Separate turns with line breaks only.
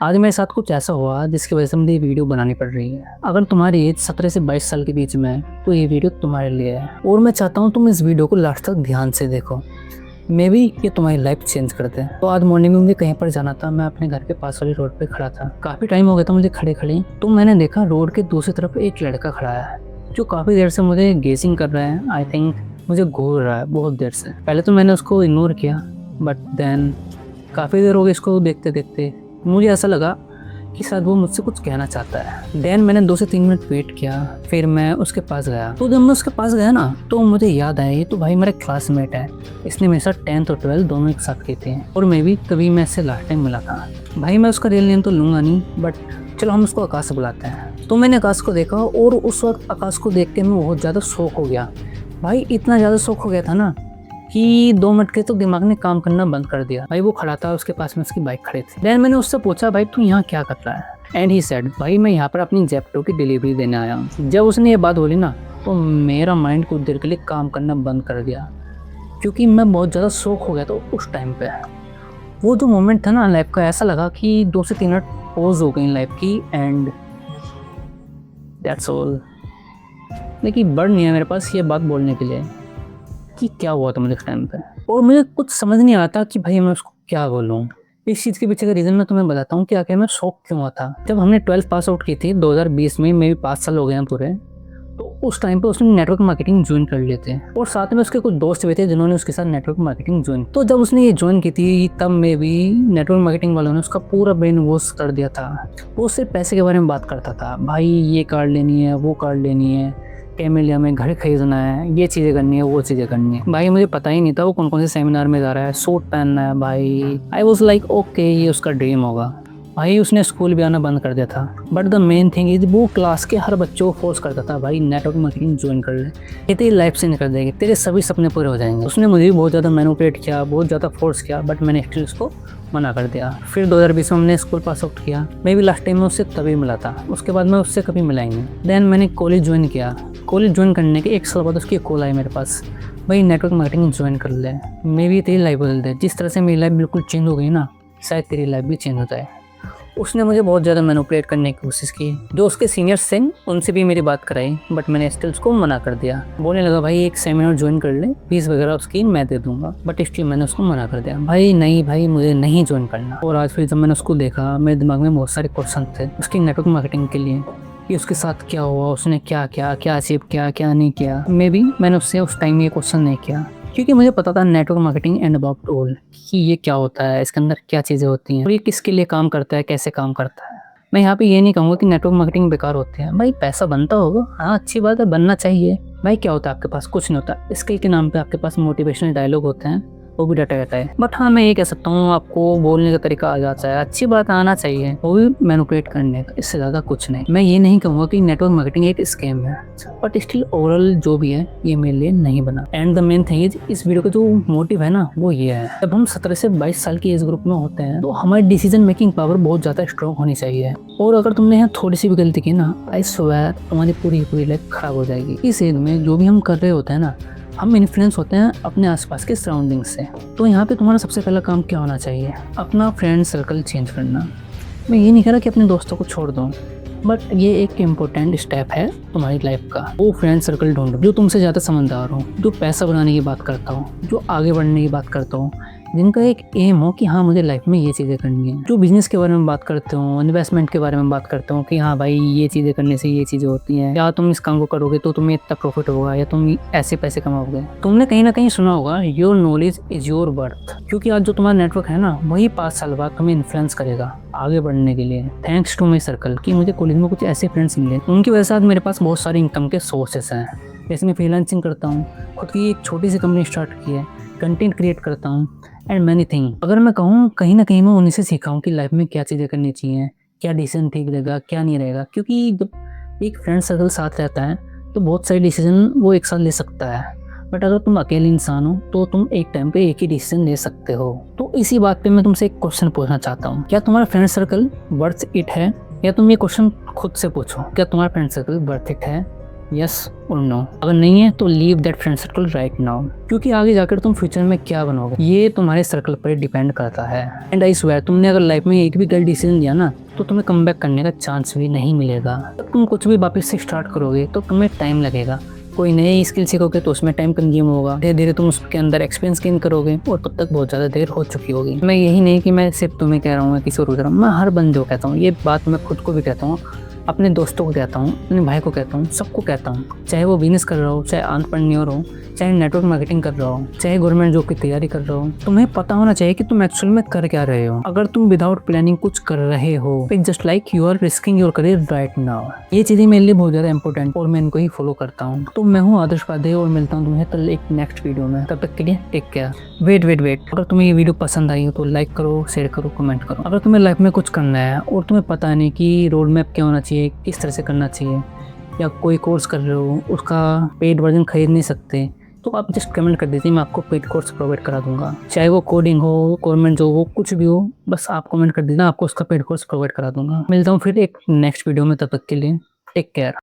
आज मेरे साथ कुछ ऐसा हुआ जिसकी वजह से मुझे ये वीडियो बनानी पड़ रही है। अगर तुम्हारी एज 17 से 22 साल के बीच में है तो ये वीडियो तुम्हारे लिए है और मैं चाहता हूँ तुम इस वीडियो को लास्ट तक ध्यान से देखो। मे बी ये तुम्हारी लाइफ चेंज कर दे। तो आज मॉर्निंग में मुझे कहीं पर जाना था। मैं अपने घर के पास वाली रोड पे खड़ा था। काफ़ी टाइम हो गया था मुझे खड़े खड़े। तो मैंने देखा रोड के दूसरी तरफ एक लड़का खड़ा है जो काफ़ी देर से मुझे गेसिंग कर रहा है। आई थिंक मुझे घूर रहा है बहुत देर से। पहले तो मैंने उसको इग्नोर किया बट देन काफ़ी देर हो गई इसको देखते देखते। मुझे ऐसा लगा कि शायद वो मुझसे कुछ कहना चाहता है। देन मैंने 2 से 3 मिनट वेट किया, फिर मैं उसके पास गया। तो जब मैं उसके पास गया ना तो मुझे याद आया ये तो भाई मेरा क्लासमेट है। इसने मेरे साथ 10th और 12th दोनों एक साथ की थी और मैं भी तभी मैं इससे लास्ट टाइम मिला था। भाई मैं उसका रियल नेम तो लूँगा नहीं बट चलो हम उसको आकाश बुलाते हैं। तो मैंने आकाश को देखा और उस वक्त आकाश को देख के मैं बहुत ज़्यादा शौक हो गया। भाई इतना ज़्यादा शौक हो गया था ना कि 2 मिनट के तो दिमाग ने काम करना बंद कर दिया। भाई वो खड़ा था, उसके पास में उसकी बाइक खड़ी थी। देन मैंने उससे पूछा भाई तू यहाँ क्या कर रहा है? एंड ही सेड भाई मैं यहाँ पर अपनी जेप्टो की डिलीवरी देने आया हूँ। जब उसने ये बात बोली ना तो मेरा माइंड कुछ देर के लिए काम करना बंद कर दिया क्योंकि मैं बहुत ज़्यादा शौक हो गया था उस टाइम पे। वो जो मोमेंट था ना लाइफ का, ऐसा लगा कि 2 से 3 मिनट पॉज हो गई लाइफ की एंड दैट्स ऑल। लेकिन वर्ड नहीं है मेरे पास ये बात बोलने के लिए कि क्या हुआ था मुझे इस टाइम पे और मुझे कुछ समझ नहीं आता कि भाई मैं उसको क्या बोलूँ। इस चीज़ के पीछे का रीज़न मैं तुम्हें बताता हूँ कि आखिर मैं शौक क्यों हुआ था। जब हमने 12th पास आउट की थी 2020 में, मे भी 5 साल हो गए हैं पूरे, तो उस टाइम पे उसने नेटवर्क मार्केटिंग ज्वाइन कर लिए थे और साथ में उसके कुछ दोस्त भी थे जिन्होंने उसके साथ नेटवर्क मार्केटिंग ज्वाइन। तो जब उसने ये ज्वाइन की थी तब में भी नेटवर्क मार्केटिंग वालों ने उसका पूरा ब्रेन वॉश कर दिया था। वो सिर्फ पैसे के बारे में बात करता था, भाई ये कार लेनी है, वो कार लेनी है, कैमेलिया में घर खरीदना है, ये चीज़ें करनी है, वो चीज़ें करनी है। भाई मुझे पता ही नहीं था वो कौन कौन से सेमिनार में जा रहा है, सूट पहनना है। भाई आई वॉज लाइक ओके ये उसका ड्रीम होगा। भाई उसने स्कूल भी आना बंद कर दिया था but the main thing is वो क्लास के हर बच्चों को फोर्स करता था भाई नेटवर्क मार्केटिंग ज्वाइन कर ले, ये तेरी लाइफ चेंज कर देगी, तेरे सभी सपने पूरे हो जाएंगे। उसने मुझे भी बहुत ज़्यादा मैनिपुलेट किया, बहुत ज़्यादा फोर्स किया बट मैंने स्टिल उसको मना कर दिया। फिर 2020 में हमने स्कूल पास आउट किया। मैं भी लास्ट टाइम में उससे तभी मिला था, उसके बाद मैं उससे कभी मिला ही नहीं। देन मैंने कॉलेज ज्वाइन किया। कॉलेज ज्वाइन करने के 1 साल बाद उसकी कॉल आई मेरे पास, भाई नेटवर्क मार्केटिंग ज्वाइन कर ले, मे भी तेरी लाइफ बदल दे। जिस तरह से मेरी लाइफ बिल्कुल चेंज हो गई ना, शायद तेरी लाइफ भी चेंज हो जाए। उसने मुझे बहुत ज़्यादा मैनिपुलेट करने की कोशिश की। जो उसके सीनियर्स थे उनसे भी मेरी बात कराई बट मैंने स्टिल उसको मना कर दिया। बोलने लगा भाई एक सेमिनार ज्वाइन कर ले, फीस वगैरह उसकी मैं दे दूंगा, बट स्टिल मैंने उसको मना कर दिया। भाई नहीं भाई मुझे नहीं ज्वाइन करना। और आज फिर जब मैंने उसको देखा मेरे दिमाग में बहुत सारे क्वेश्चन थे उसकी नेटवर्क मार्केटिंग के लिए कि उसके साथ क्या हुआ, उसने क्या किया, क्या अचीव किया, क्या नहीं किया। मे बी मैंने उससे उस टाइम ये क्वेश्चन नहीं किया क्योंकि मुझे पता था network marketing and about all कि ये क्या होता है, इसके अंदर क्या चीज़ें होती हैं और ये किसके लिए काम करता है, कैसे काम करता है। मैं यहाँ पे ये नहीं कहूँगा कि नेटवर्क मार्केटिंग बेकार होती है। भाई पैसा बनता होगा, हाँ अच्छी बात है, बनना चाहिए। भाई क्या होता है आपके पास? कुछ नहीं होता। स्किल के नाम पे आपके पास मोटिवेशनल डायलॉग होते हैं, वो भी डाटा रहता है। बट हाँ मैं ये कह सकता हूँ आपको बोलने का तरीका आ जाता है, अच्छी बात आना चाहिए, वो भी मैनिपुलेट करने का, इससे ज़्यादा कुछ नहीं। मैं ये नहीं कहूँगा कि नेटवर्क मार्केटिंग एक स्कैम है बट स्टिल ओवरऑल जो भी है ये मेरे लिए नहीं बना। And the main thing is इस वीडियो का जो मोटिव है ना वो ये है, जब हम 17 से 22 साल की एज ग्रुप में होते हैं तो हमारी डिसीजन मेकिंग पावर बहुत ज़्यादा स्ट्रॉन्ग होनी चाहिए। और अगर तुमने यहाँ थोड़ी सी भी गलती की ना, आई स्वेयर तुम्हारी पूरी लाइफ खराब हो जाएगी। इस एज में जो भी हम कर रहे होते हैं ना, हम इन्फ्लुएंस होते हैं अपने आसपास के सराउंडिंग से। तो यहाँ पे तुम्हारा सबसे पहला काम क्या होना चाहिए? अपना फ्रेंड सर्कल चेंज करना। मैं ये नहीं कह रहा कि अपने दोस्तों को छोड़ दो बट ये एक इम्पोर्टेंट स्टेप है तुम्हारी लाइफ का। वो फ्रेंड सर्कल ढूंढो जो तुमसे ज़्यादा समझदार हो, जो पैसा बनाने की बात करता हो, जो आगे बढ़ने की बात करता हो, जिनका एक एम हो कि हाँ मुझे लाइफ में ये चीज़ें करनी है, जो बिजनेस के बारे में बात करते हो, इन्वेस्टमेंट के बारे में बात करते हो कि हाँ भाई ये चीज़ें करने से ये चीज़ें होती हैं, या तुम इस काम को करोगे तो तुम्हें इतना प्रॉफिट होगा, या तुम ऐसे पैसे कमाओगे। तुमने कहीं ना कहीं सुना होगा your knowledge is your worth, क्योंकि आज जो तुम्हारा नेटवर्क है ना वही 5 साल बाद तुम्हें इन्फ्लुएंस करेगा आगे बढ़ने के लिए। थैंक्स टू माई सर्कल कि मुझे कॉलेज में कुछ ऐसे फ्रेंड्स मिले, उनकी वजह से आज मेरे पास बहुत सारे इनकम के सोर्सेस हैं। जैसे मैं फ्रीलांसिंग करता हूँ, खुद की एक छोटी सी कंपनी स्टार्ट की है, कंटेंट क्रिएट करता हूँ एंड मैनी थिंग। अगर मैं कहूँ कहीं ना कहीं मैं उन्हीं से सीखा हूँ कि लाइफ में क्या चीज़ें करनी चाहिए, क्या डिसीजन ठीक रहेगा, क्या नहीं रहेगा। क्योंकि जब एक फ्रेंड सर्कल साथ रहता है तो बहुत सारे डिसीजन वो एक साथ ले सकता है, बट अगर तुम अकेले इंसान हो तो तुम एक टाइम पे एक ही डिसीजन ले सकते हो। तो इसी बात पे मैं तुमसे एक क्वेश्चन पूछना चाहता हूँ, क्या तुम्हारा फ्रेंड सर्कल वर्थ इट है? या तुम ये क्वेश्चन खुद से पूछो, क्या तुम्हारा फ्रेंड सर्कल वर्थ इट है? यस और नो। अगर नहीं है तो leave that friend circle right now, क्योंकि आगे जाकर तुम फ्यूचर में क्या बनोगे ये तुम्हारे सर्कल पर डिपेंड करता है। एंड आई स्वेयर, तुमने अगर लाइफ में एक भी गलत डिसीजन लिया ना तो तुम्हें कम बैक करने का चांस भी नहीं मिलेगा। तुम कुछ भी वापस से स्टार्ट करोगे तो तुम्हें टाइम लगेगा। कोई नई स्किल सीखोगे तो उसमें टाइम कंज्यूम होगा, धीरे धीरे तुम उसके अंदर एक्सपीरियंस गेन करोगे और तब तक बहुत ज़्यादा देर हो चुकी होगी। मैं यही नहीं कि मैं सिर्फ तुम्हें कह रहा हूँ, किसी और को कह रहा हूँ, मैं हर बंदे को कहता हूँ ये बात, मैं खुद को भी कहता हूँ, अपने दोस्तों को कहता हूँ, अपने भाई को कहता हूँ, सबको कहता हूँ। चाहे वो बिजनेस कर रहा हो, चाहे एंटरप्रेन्योर हो, चाहे नेटवर्क मार्केटिंग कर रहा हो, चाहे गवर्नमेंट जॉब की तैयारी कर रहा हो, तुम्हें पता होना चाहिए कि तुम एक्चुअल में कर क्या रहे हो। अगर तुम विदाउट प्लानिंग कुछ कर रहे हो, just like you are risking your career right now. ये चीजें मेरे लिए बहुत ज्यादा इंपॉर्टेंट और मैं इनको ही फॉलो करता हूँ। तो मैं हूँ आदर्श उपाध्याय और मिलता हूँ तुम्हें कल एक नेक्स्ट वीडियो में। तब तक के लिए टेक केयर। वेट, अगर तुम्हें ये वीडियो पसंद आई हो तो लाइक करो, शेयर करो, कमेंट करो। अगर तुम्हें लाइफ में कुछ करना है और तुम्हें पता नहीं कि रोड मैप क्या होना चाहिए, किस तरह से करना चाहिए, या कोई कोर्स कर रहे हो उसका पेड वर्जन खरीद नहीं सकते, तो आप जस्ट कमेंट कर दीजिए, मैं आपको पेड कोर्स प्रोवाइड करा दूंगा। चाहे वो कोडिंग हो, गवर्नमेंट जॉब हो, कुछ भी हो, बस आप कमेंट कर दीजिए, आपको उसका पेड कोर्स प्रोवाइड करा दूंगा। मिलता हूँ फिर एक नेक्स्ट वीडियो में, तब तक के लिए टेक केयर।